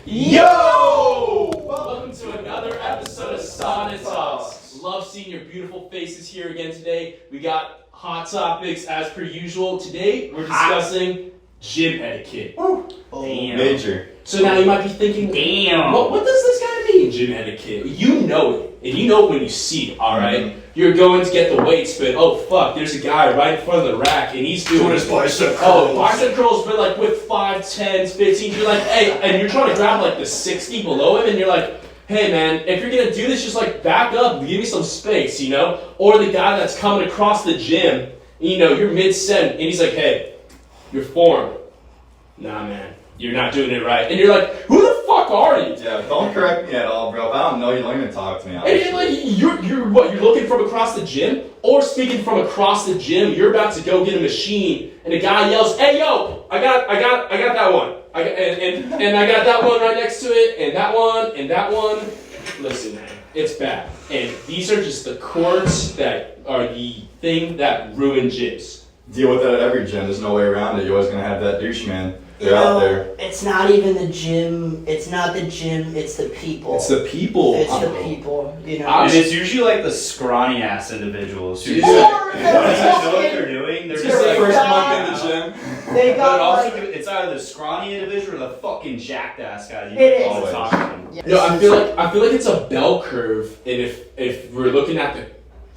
Yo! Welcome to another episode of Sauna Talks. Love seeing your beautiful faces here again today. We got hot topics as per usual. Today we're discussing gym etiquette. Damn. Major. So now you might be thinking, Damn. what does this guy mean, gym etiquette? You know it, and you know it when you see it, alright? You're going to get the weights, but oh fuck, there's a guy right in front of the rack, and he's doing his bicep Oh, curls. bicep curls, but like with 5, 10s, 15s. You're like, hey, and you're trying to grab like the 60 below him, and you're like, hey man, if you're gonna do this, just like back up, give me some space, you know? Or the guy that's coming across the gym, and, you know, you're mid-set, and he's like, hey, your form. Nah, man, you're not doing it right. And you're like, who the fuck are you? Yeah, don't correct me at all, bro. If I don't know you, don't even talk to me. And you're like, you're what? You're looking from across the gym, or speaking from across the gym. You're about to go get a machine, and a guy yells, "Hey, yo! I got that one. And I got that one right next to it, and that one, and that one." Listen, man, it's bad. And these are just the cords that are the thing that ruin gyms. Deal with that at every gym. There's no way around it. You're always gonna have that douche man. They're out there. It's not even the gym. It's not the gym. It's the people. It's the people. It's the people. You know. And it's usually like the scrawny ass individuals who Dude. just Or don't they're even know what fucking- they're doing. They're It's just the like first month in the gym. They But got also, like. it's either the scrawny individual or the fucking jacked ass guy. You It is. always talk to them. Yeah, No, I feel like it's a bell curve, and if we're looking at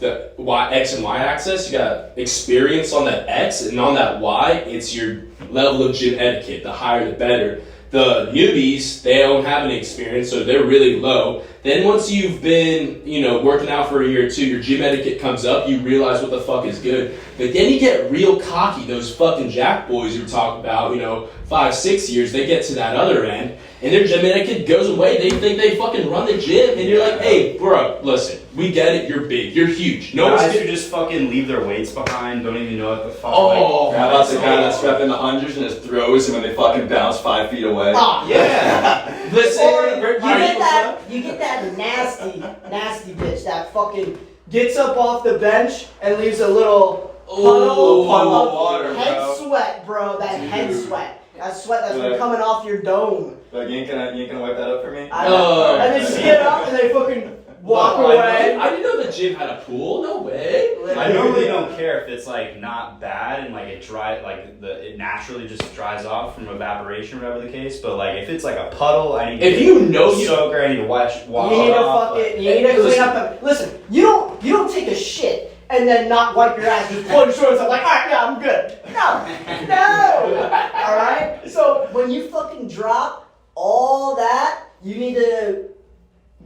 the y x and y axis, you got experience on that x, and on that y, it's your level of gym etiquette. The higher, the better. The newbies, they don't have any experience, so they're really low. Then once you've been, you know, working out for a year or two, your gym etiquette comes up, you realize what the fuck is good. But then you get real cocky, those fucking jack boys you were talking about, you know, 5, 6 years, they get to that other end, and their gym etiquette goes away, they think they fucking run the gym, and you're like, hey, bro, listen, we get it, you're big, you're huge. No one's Guys good. who just fucking leave their weights behind, don't even know what the fuck. Oh, How about the guy that's repping the hundreds and just throws him and they fucking bounce 5 feet away? Ah, Yeah. listen, Or you are get that nasty bitch that fucking gets up off the bench and leaves a little puddle of of water, head bro. sweat, bro. That head sweat. That sweat that's been Like- coming off your dome. Like, you ain't gonna wipe that up for me? I Oh. and they just get up and they fucking walk Wow, away. I didn't know the gym had a pool, no way. I normally don't care if it's like not bad and like it it naturally just dries off from evaporation, whatever the case. But like if it's like a puddle, I need to If you know you soaker, I need to wash You it need to off. fucking, you need to clean up. Listen, you don't take a shit and then not wipe your ass. Just pull your shorts up like, all right, yeah, I'm good. No. All right. So when you fucking drop all that, you need to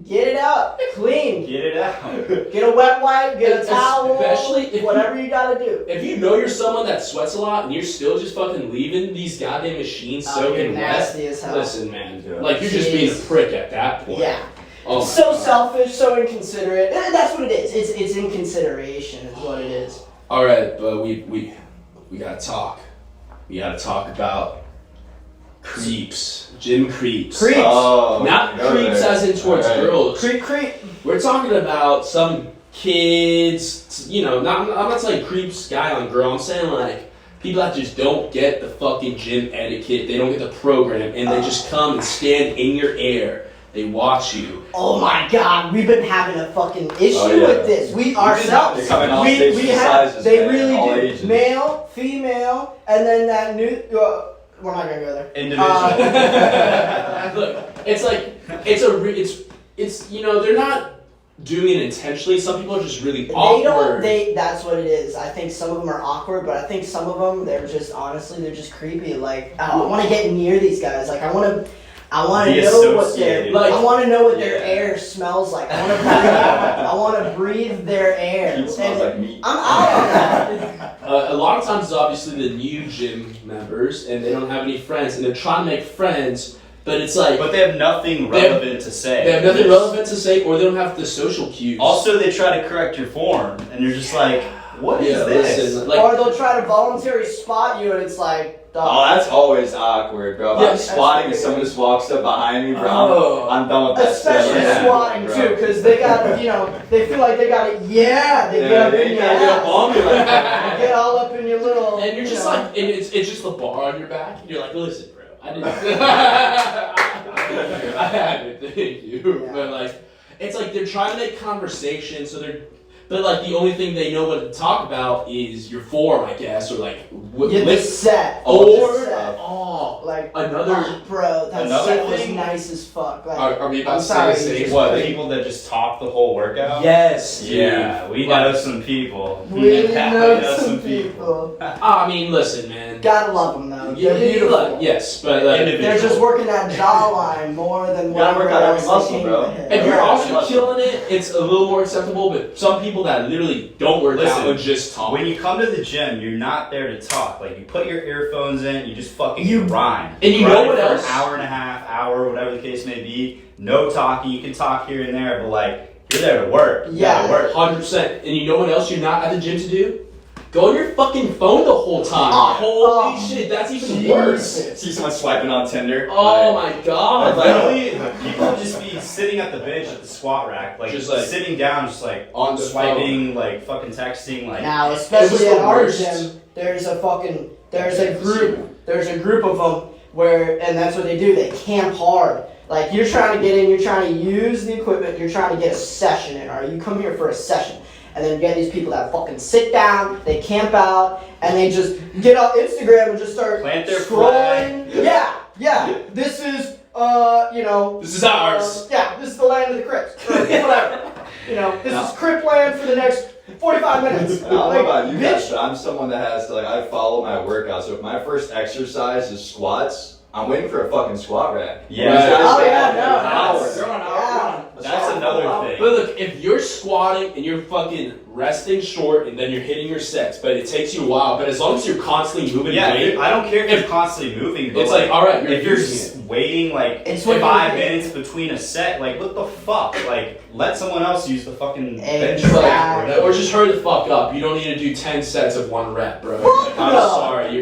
get it out, clean. Get it out. Get a wet wipe, get a And towel, especially if whatever you gotta do. If you know you're someone that sweats a lot and you're still just fucking leaving these goddamn machines Oh, you're soaking wet, nasty as hell. listen, man, Yeah. like you're just being a Jeez. prick at that point. Yeah. Oh my So God. selfish, so inconsiderate. That's what it is. It's inconsideration is what it is. All right, but we gotta talk. We gotta talk about creeps, gym creeps. Creeps. Oh, Not go creeps there. as in towards Alright. girls. Creep. We're talking about some kids, you know, I'm not saying creeps guy on girl, I'm saying like people that just don't get the fucking gym etiquette, they don't get the program, and they just come and stand in your air. They watch you. Oh my god, we've been having a fucking issue Oh, yeah. with this. We ourselves. They come in all we shapes and have, sizes, they man, really all do. ages. Male, female, and then that new. We're not gonna go there. Individual. Look, it's like it's you know, they're not doing it intentionally. Some people are just really awkward. That's what it is. I think some of them are awkward, but I think some of them they're just honestly they're just creepy. Like I want to get near these guys. Like I want to Be know what associated. Like- I want to know what their Yeah. air smells like. I want to breathe their air. It smells like meat. I'm out on that. A lot of times it's obviously the new gym members and they don't have any friends and they're trying to make friends, but it's like But they have nothing relevant to say. they have nothing relevant to say or they don't have the social cues. Also, they try to correct your form, and you're just like, what is yeah, this? listen, like Or they'll try to voluntarily spot you, and it's like, Oh, dog. that's always awkward, bro. If Yeah, I'm squatting and someone just walks up behind me, bro, Oh. I'm done with that Especially stuff. Yeah, squatting bro. too, because they got, you know, they feel like they got it. Yeah, they get Yeah, up in they your gotta get up ass. on me like that. They get all up in your little. and you're just you know. like and it's just the bar on your back and you're like, listen, bro, I didn't Thank you. Yeah. But like, it's like they're trying to make conversation, so they're. But like the only thing they know what to talk about is your form, I guess, or like Get the set. or The set. like Like another. bro, that Another set was thing- nice as fuck. Like, Are we about I'm to sorry, say the you same? What, Like- people that just talk the whole workout? Yes. Dude. Yeah, we know some people. we Yeah, know some people. I mean, listen, man. Gotta love them though. Yeah, They're beautiful. look, yes, but like, They're just working that jawline more than Gotta work whatever out every else muscle, they came bro. with it. if you're Yeah, also that's killing it, it's a little more acceptable. But some people that literally don't work Listen, out and just talk. When you come to the gym, you're not there to talk. Like, you put your earphones in, you just fucking You- grind. And you Grind know what for else? An hour and a half, hour, whatever the case may be. No talking. You can talk here and there, but like, you're there to work. You Yeah. gotta work. 100%. And you know what else you're not at the gym to do? Go on your fucking phone the whole time. Holy shit, that's even worse. See someone swiping on Tinder. Oh my god. Literally, people just be sitting at the bench at the squat rack, like, Just like- sitting down, just like On the swiping, like fucking texting, like. Now, It was especially the at our worst. gym, there's a group of them where, and that's what they do. They camp hard. Like, you're trying to get in, you're trying to use the equipment, you're trying to get a session in. All right, you come here for a session. And then you get these people that fucking sit down, they camp out, and they just get on Instagram and just start Plant their scrolling. Yeah. This is, This is ours. Yeah, this is the land of the Crips. Or whatever. This is Crip land for the next 45 minutes. I don't know about you guys, bitch. but I'm someone that has to, like, I follow my workout. So if my first exercise is squats, I'm waiting for a fucking squat rack. Yeah. These guys Oh, stay yeah, out there no, for hours. that's- They're on an hour. yeah. they're on a That's squat another for an hour. thing. But look, if you're squatting and you're fucking resting short and then you're hitting your sets, but it takes you a while, but as long as you're constantly moving Yeah, weight, I don't care if you're constantly moving, but it's like, alright, you're if you're using it. waiting like It's what 5 you're- minutes between a set, like what the fuck? Like, let someone else use the fucking bench Exactly. rack. Or just hurry the fuck up. You don't need to do 10 sets of 1 rep, bro. Fuck I'm no. sorry.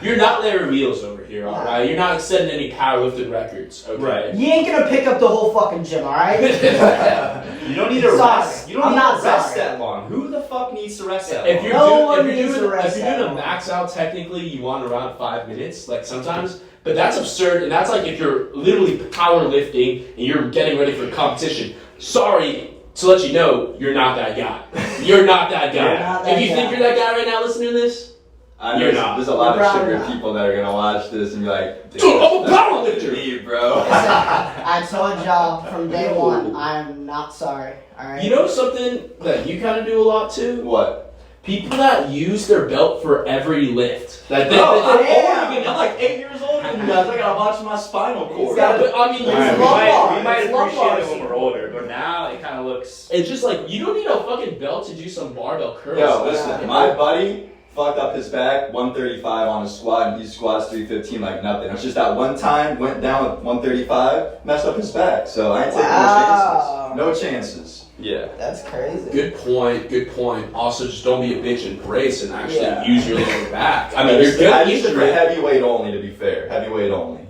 You're not Larry Wheels over here, alright? You're not setting any powerlifting records, okay? Right. You ain't gonna pick up the whole fucking gym, alright? You don't need to Sorry. rest. You don't I'm need not to rest sorry. that long. Who the fuck needs to rest that If long? you're, No doing, one if you're needs doing, to rest if you're doing that a long. max out, technically you want around 5 minutes, like sometimes. But that's absurd, and that's like if you're literally powerlifting and you're getting ready for competition. Sorry to let you know, you're not that guy. You're not that guy. You're not that if you guy. think you're that guy right now listening to this, I know You're there's, not. there's a lot You're of probably sugar not. people that are gonna watch this and be like, Dude, I'm a that's powerlifter." me, bro. Listen, I told y'all from day one, I am not sorry, alright? you know something that you kind of do a lot too? What? People that use their belt for every lift. Like they, Bro, I'm damn. older than I'm like 8 years older than you guys. I gotta watch my spinal cord. got but I mean, It's Alright, lumbar. we might It's lumbar appreciate it when we're support. older, but now it kind of looks. it's just like you don't need a fucking belt to do some barbell curls. Yo, listen, Yeah. my buddy fucked up his back, 135 on a squat, and he squats 315 like nothing. It was just that one time, went down with 135, messed up his back. So I ain't taking Wow. no chances. No chances. Yeah. That's crazy. Good point. Good point. Also, just don't be a bitch and brace and actually Yeah. use your lower back. I mean, I you're good. I You used it should for heavyweight only, to be fair. Heavyweight only.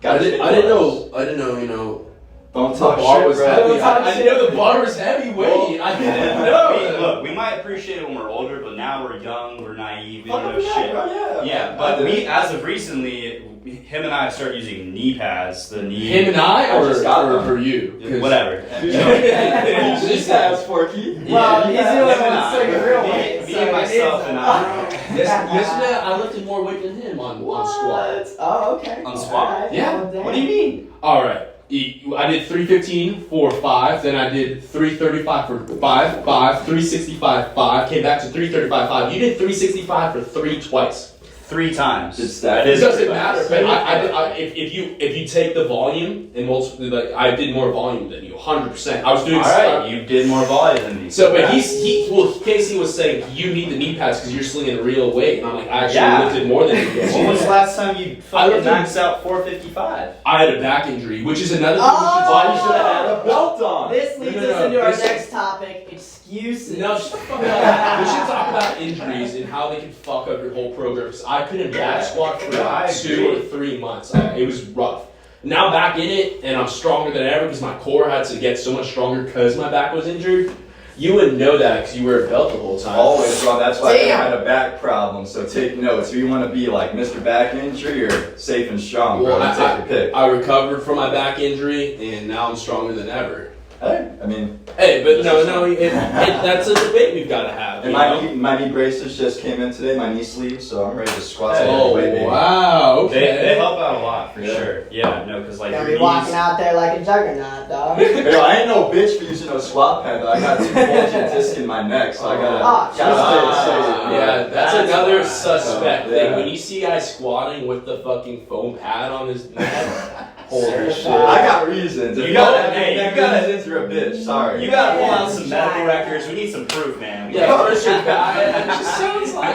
I didn't know. You know. Don't The talk bar shit, was bro. heavy. Don't talk I shit. didn't know the bar was heavyweight. I didn't I mean, know. look, we might appreciate it when we're older, but now we're young, we're naive, we Fuck don't up know your shit. back, bro, Yeah, I but did we, it. as of recently, him and I have started using knee pads. The knee. Him and I, I or just got them. for you? 'Cause- Whatever. Dude, You know, you just have Forky. Well, he's the only him one and that's I. taking real Me- weight. me so and it myself is and a- I. Yesterday, I lifted more weight than him on squat. Oh, okay. On squat? Alright, Yeah. well, damn. What do you mean? All right. I did 315 for 5, then I did 335 for 5, 365, 5, came back to 335, 5. You did 365 for 3 twice. 3 times. It's that- That It is doesn't 3 matter, times. but if you take the volume and multiply, like I did more volume than you, 100%. I was doing Alright, you did more volume than me. So, but Casey was saying you need the knee pads because you're slinging real weight, and I'm like, I actually Yeah. lifted more than you. When was the last time you I fucking lifted- maxed out 455? I had a back injury, which is another thing Oh! You should have had a belt on. This leads No, no, us no, into our this- next topic, excuses. No, shut the fuck up. We should talk about injuries and how they can fuck up your whole program. 'Cause I couldn't back squat for Yeah, I 2 agree. or 3 months. It was rough. Now back in it, and I'm stronger than ever because my core had to get so much stronger because my back was injured. You wouldn't know that because you wear a belt the whole time. Always, bro. That's why I Damn. had a back problem. So take notes. If you want to be like Mr. Back Injury or safe and strong, bro, Well, take your pick. I recovered from my back injury, and now I'm stronger than ever. Hey, I mean, Hey, but that's a debate we've got to have. and you know? my knee braces just came in today, my knee sleeves, so I'm ready to squat some Oh, weight, baby. wow, okay. They help out a lot for Yeah. sure. Yeah, no, because like Gonna your be walking knees- out there like a juggernaut, dog. Yo, I ain't no bitch for using no squat pad, but I got two bulging discs in my neck, so I gotta. Oh, gotta Yeah, that's another suspect Yeah. thing. When you see guys squatting with the fucking foam pad on his neck, holy shit. I got reasons. If You gotta- don't have hey, neck you gotta- reasons, you're a bitch. Sorry. You gotta pull out some medical records. We need some proof, man. Yeah, first your guy. It just sounds like.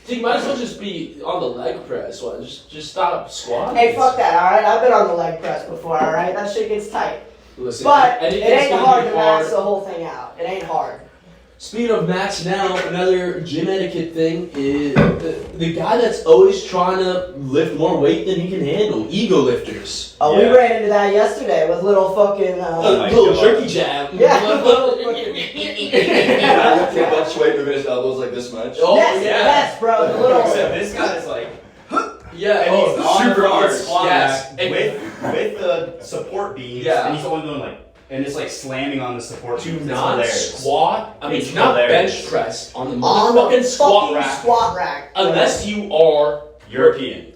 Dude, you might as well just be on the leg press. What? Just stop squatting. Hey, fuck that, alright? I've been on the leg press before, alright? That shit gets tight. Listen, But it anything's ain't gonna hard be to max the whole thing out. It ain't hard. Speaking of max now, another gym etiquette thing is the guy that's always trying to lift more weight than he can handle. Ego lifters. Oh, Yeah. we ran into that yesterday with little fucking. my little God. jerky jab. Yeah. I take that weight, moving his elbows like this much. Oh, yes, yeah. yes, bro. The little. Except this guy's like, Yeah, and he's oh, on super the hard. squat Yes. rack with the support beams, Yeah. and he's only going like, and it's like slamming on the support Do beams. It's not hilarious. squat. I mean, It's do not hilarious. bench press on the On the motherfucking squat fucking rack squat rack. unless you are. European.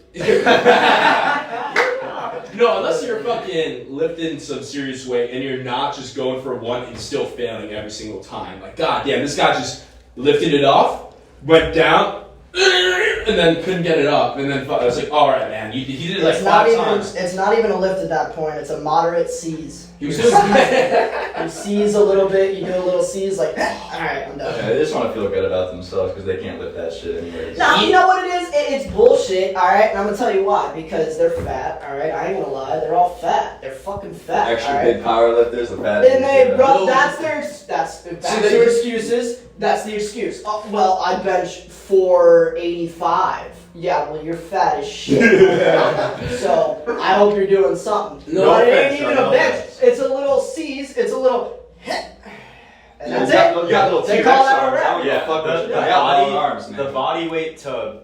No, unless you're fucking lifting some serious weight and you're not just going for one and still failing every single time. Like, god damn, this guy just lifted it off, went down, and then couldn't get it up. And then I was like, all right, man, he did it like It's not 5 even. times. It's not even a lift at that point. It's a moderate seize. He was doing You seize a little bit. You do a little seize, like, all right, I'm done. Yeah, they just want to feel good about themselves because they can't lift that shit anyways. No, you know what it is? It's bullshit, alright? And I'm gonna tell you why. Because they're fat, alright? I ain't gonna lie. They're all fat. They're fucking fat, Extra alright? big power lifters, the fat. And they, yeah. bro, No. that's back they- to excuses. That's the excuse. Oh, well, I bench 485. Yeah, well, you're fat as shit. So, I hope you're doing something. No But it offense, ain't even no a bench. offense. It's a little seize. It's a little hit. And Yeah, that's you it. got, you got little They T-Rex call that a arms. rep. I don't give a Yeah, fuck what you the got. You got body, long arms, man. the body weight to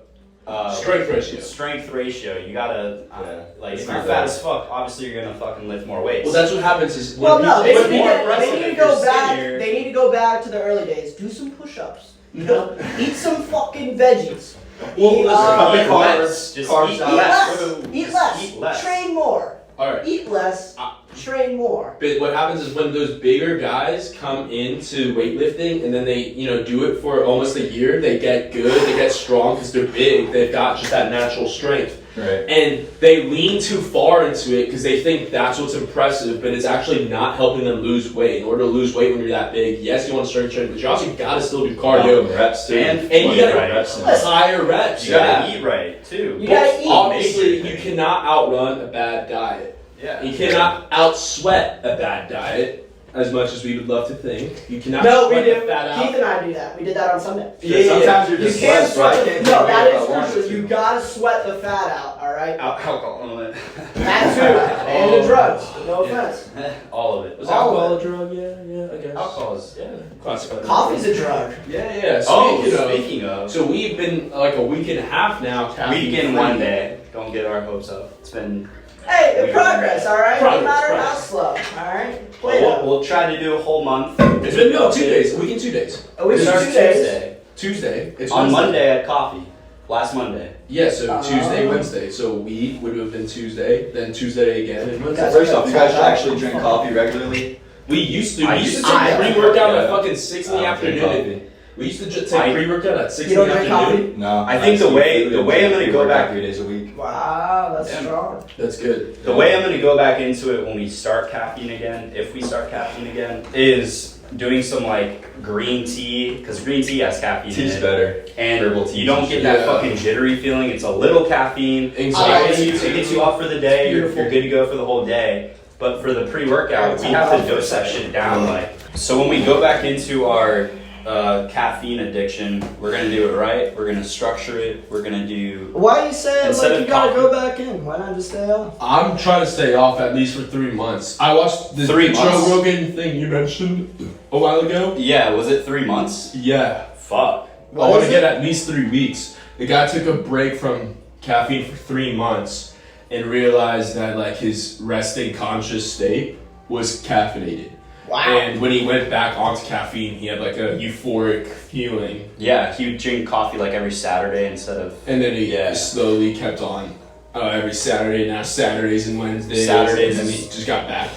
Strength ratio. strength ratio. You gotta Yeah, like it's if you're not fat bad. as fuck, obviously you're gonna fucking lift more weights. Well, that's what happens is Well, no, they when need, more to, aggressive- they need to if you're go back. skinnier. They need to go back to the early days. Do some push-ups. You know, eat some fucking veggies. Well, Eat, listen, cut the eat carbs, less. Just carbs eat out. Eat less. less. Eat less. Eat less. Train more. all right. Eat less. Train more. But what happens is when those bigger guys come into weightlifting and then they, do it for almost a year, they get good, they get strong because they're big, they've got just that natural strength. Right. And they lean too far into it because they think that's what's impressive, but it's actually not helping them lose weight. In order to lose weight when you're that big, yes, you want to strength, but you also gotta still do cardio. Reps too. And you gotta- reps. Higher reps. You gotta eat right too. You gotta eat. Obviously, you cannot outrun a bad diet. Yeah. You cannot outsweat a bad diet, as much as we would love to think. You cannot No, we sweat do. the fat out. Keith and I do that. We did that on Sunday. Yeah, Sometimes you're You just can't blessed, right? sweat. I can't No, do that it if is I wanted crucial. to. You gotta sweat the fat out. All right. Alcohol on it. That too. And the drugs. No offense. All of it. Was All alcohol of a drug? Yeah, I guess. Alcohol is Classic. Coffee's a drug. Yeah. Oh, Speaking of, speaking of, so we've been like a week and a half now. weekend one day. Don't get our hopes up. It's been. Hey, We- progress. All right. No Progress, matter how progress. slow. All right. Play We'll try to do a whole month. It's been 2 days. A week and 2 days. A week It and starts 2 days. Tuesday. Tuesday. It's On Wednesday. Monday at coffee. Last Monday. Yeah, so Oh. Tuesday, Wednesday. So we would have been Tuesday, then Tuesday again, and Wednesday. Guys, First off, you guys actually drink coffee regularly? We used to. I We used to used take to. pre-workout Yeah. at fucking 6 in the I don't drink afternoon. coffee. We used to just take pre-workout at 6 You in don't the drink afternoon. coffee? No. I think the way I'm gonna go back- 3 days a week. Wow, that's Yeah. strong. That's good. The way I'm going to go back into it when we start caffeine again, if we start caffeine again, is doing some like green tea, because green tea has caffeine in Tea's it. better. And Herbal teas you don't and get shit. that Yeah. fucking jittery feeling. It's a little caffeine. Anxiety. It gets you up for the day. You're Beautiful. good to go for the whole day. But for the pre-workout, we have to dose that shit down. Like, so when we go back into our caffeine addiction. We're gonna do it right. We're gonna structure it. We're gonna do. Why are you saying Instead like of you gotta coffee. go back in? Why not just stay off? I'm trying to stay off at least for 3 months. I watched the 3 Joe months? Rogan thing you mentioned a while ago. Yeah, was it 3 months? Yeah. Fuck. I want is to get it? at least 3 weeks. The guy took a break from caffeine for 3 months and realized that like his resting conscious state was caffeinated. Wow. And when he went back onto caffeine, he had like a euphoric feeling. Yeah, he would drink coffee like every Saturday instead of. And then he Yeah. slowly kept on every Saturday, now Saturdays and Wednesdays. Saturdays. And then he just got back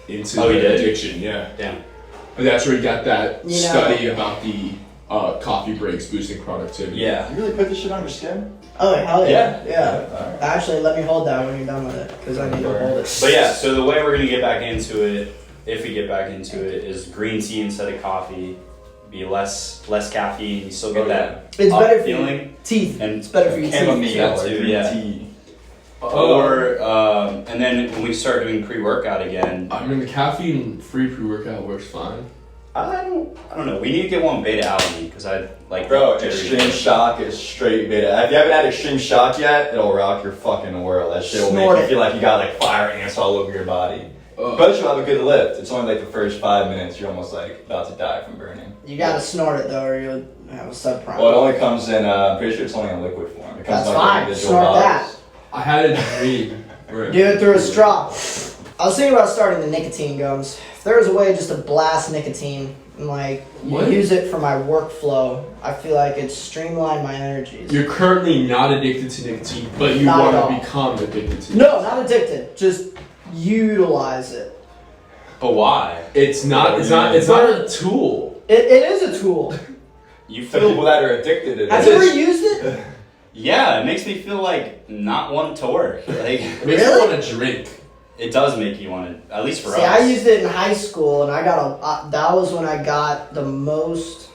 into Oh, he did? addiction, yeah. Damn. And that's where he got that You know- study about the coffee breaks boosting productivity. Yeah. You really put this shit on your skin? Oh hell yeah. Yeah. Alright. Actually, let me hold that when you're done with it, because I need to hold it. But yeah, so the way we're gonna get back into it, if we get back into it, is green tea instead of coffee. Be less caffeine. You still get Oh, that It's up better for feeling. your teeth. And It's better for your teeth. Chamomile That or too, green yeah. tea. Or and then when we start doing pre-workout again, I mean, the caffeine-free pre-workout works fine. I don't know. We need to get one beta alanine because I like. Bro, jittery. Extreme Shock is straight beta. If you haven't had Extreme Shock yet, it'll rock your fucking world. That shit will Snort make you it. feel like you got like fire ants all over your body. But you'll have a good lift. It's only like the first 5 minutes. You're almost like about to die from burning. You gotta snort it though, or you'll have a subprime. Well, it only comes in. I'm pretty sure it's only in liquid form. It comes That's in fine. individual Snort bottles. I had a dream. where- Do it through a straw. I was thinking about starting the nicotine gums. If there was a way just to blast nicotine and like What? use it for my workflow, I feel like it'd streamline my energies. You're currently not addicted to nicotine, but you Not at all. want to become addicted to it. No, not addicted. Just utilize it. But why? It's not a tool. It is a tool. You The people feel? that are addicted to Have it. you ever used it? Yeah, it makes me feel like not wanting to work. Like It makes Really? you want to drink. it does make you want to. At least for See, us. I used it in high school, and I got that was when I got the most.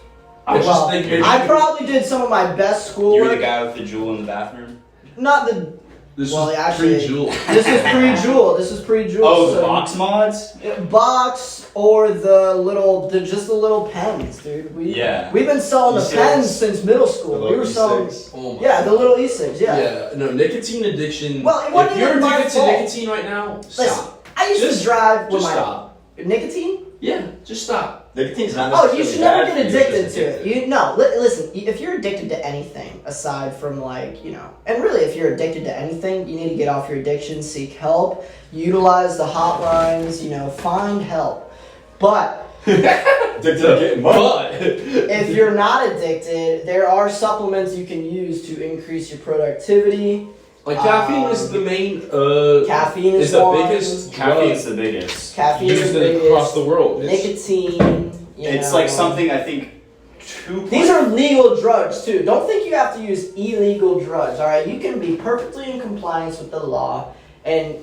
I just well, think maybe I probably did some of my best You schoolwork. were the guy with the jewel in the bathroom. Not the. this well, was actually- pre-Jewel. This is pre-Jewel. This is pre-Jewel. Oh, the so- box mods. Box or just the little pens, dude. Yeah. We've been selling the E6. pens since middle The school. We little were selling. E6. Oh my Yeah, the little E6. Yeah. No, nicotine addiction. Well, it wasn't if you're even my addicted to fault. nicotine right now, Listen, stop. I used Just- to drive with Just my stop. nicotine. Yeah, just stop. Nicotine's not Oh, you necessarily should never bad get for you, it's addicted just to it. addictive. You no, listen. If you're addicted to anything aside from like and really, if you're addicted to anything, you need to get off your addiction, seek help, utilize the hotlines. Find help. But Addicted to getting money. But if you're not addicted, there are supplements you can use to increase your productivity. like caffeine is the main. Caffeine is is the one. biggest Caffeine's drug the biggest. Caffeine is used the biggest. across the world. It's- Nicotine. It's like something I think. These are legal drugs too. Don't think you have to use illegal drugs. All right, you can be perfectly in compliance with the law, and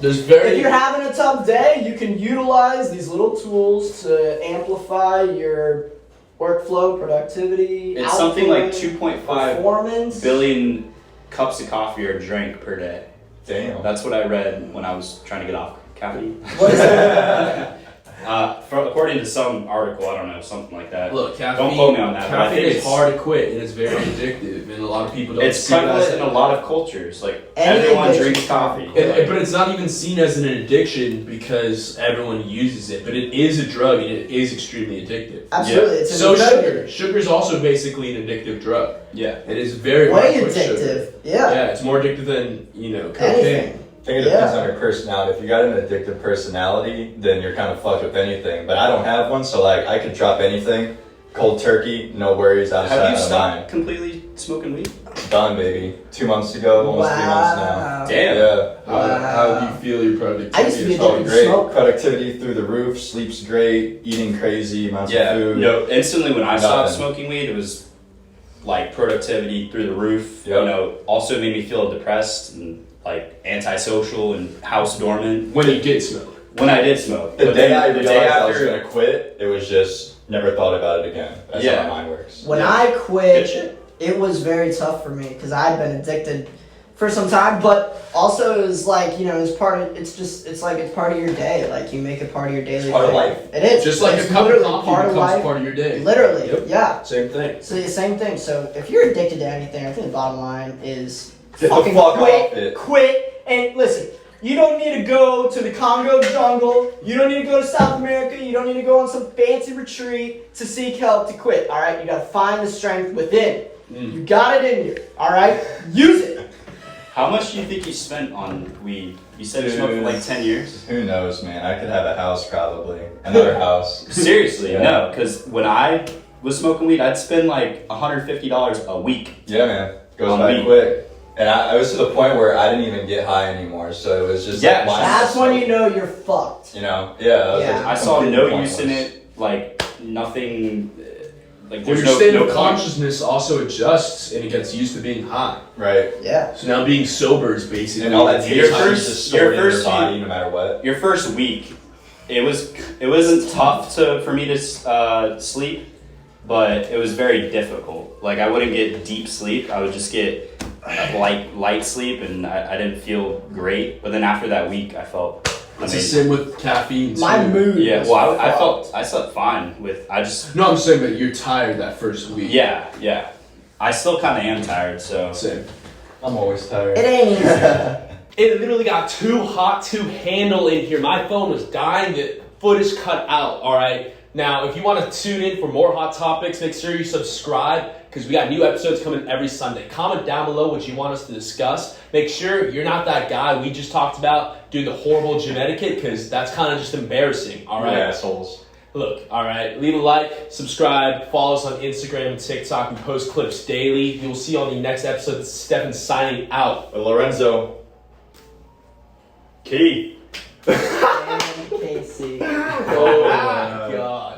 There's very. if you're having a tough day, you can utilize these little tools to amplify your workflow, productivity. It's something like output, 2.5 performance. billion cups of coffee are drank per day. Damn. That's what I read when I was trying to get off caffeine. What is that? According to some article, I don't know, something like that. Look, caffeine. Don't quote me on that, but I Caffeine think is it's- hard to quit, and it's very addictive, and a lot of people don't. It's see it as prevalent in a lot of cultures. Like Any everyone addiction. drinks coffee. But it's not even seen as an addiction because everyone uses it. But it is a drug, and it is extremely addictive. Absolutely, it's So incredible. sugar is also basically an addictive drug. Yeah. It is very hard Way to quit addictive. sugar. Yeah. Yeah, it's more addictive than cocaine. Anything. I think it depends Yeah. on your personality. If you got an addictive personality, then you're kind of fucked with anything. But I don't have one, so like I could drop anything, cold turkey, no worries, out of Have sight, you out of stopped mind. completely smoking weed? Done, baby. 2 months ago, almost 3 months now. Wow. Damn. Yeah. How do you feel your productivity? I used to be is Oh, going? addicted. great. Smoke. Productivity through the roof, sleep's great, eating crazy amounts Yeah. of food. No, instantly when I stopped Nothing. smoking weed, it was like productivity through the roof. Yep. Also made me feel depressed and like antisocial and house dormant When you did smoke. when I did smoke. The But day then I the realized day I was after, gonna quit, it was just never thought about it again. That's Yeah. how my mind works. When Yeah. I Good quit, shit. it was very tough for me because I'd been addicted for some time, but also is like, you know, it's part of, it's part of your day. Like you make it part of your daily part of thing. life. It is. Just like it's a cup of literally coffee part of becomes life. part of your day. Literally, Yep. yeah. Same thing. So the same thing. So if you're addicted to anything, I think the bottom line is Get the fucking fuck quit, off it. quit, and listen. You don't need to go to the Congo jungle. You don't need to go to South America. You don't need to go on some fancy retreat to seek help to quit. All right, you gotta find the strength within. You got it in you. All right, use it. How much do you think you spent on weed? You said you smoked for like 10 years? Who knows, man? I could have a house probably. Another house. Seriously, Yeah. no, because when I was smoking weed, I'd spend like $150 a week. Yeah, man. Goes On by weed. quick. And I was to the point where I didn't even get high anymore, so it was just Yeah, like That's when you know you're fucked. you know, yeah. That was, Yeah. like, I saw no completely use in pointless. it, like nothing, like Well, there's your no, state no of point. consciousness also adjusts and it gets used to being high. Right. Yeah. So now being sober is basically And all that Your daytime first- is just your stored in your first body few- no matter what. Your first week, it wasn't tough for me to sleep, but it was very difficult. Like I wouldn't get deep sleep. I would just get light sleep, and I didn't feel great. But then after that week, I felt It's the amazing. same with caffeine too. My mood. Yeah, was well, I fucked. slept fine with. I just No, I'm saying that you're tired that first week. yeah. I still kind of am tired, so Same. I'm always tired. It ain't easy. It literally got too hot to handle in here. My phone was dying. The footage cut out. All right. Now, if you want to tune in for more hot topics, make sure you subscribe because we got new episodes coming every Sunday. Comment down below what you want us to discuss. Make sure you're not that guy we just talked about doing the horrible gym etiquette because that's kind of just embarrassing. All right. You assholes. Look, all right, leave a like, subscribe, follow us on Instagram and TikTok. We post clips daily. You'll see on the next episode. This is Stefan signing out. Lorenzo. Keith. And Casey. Oh my God.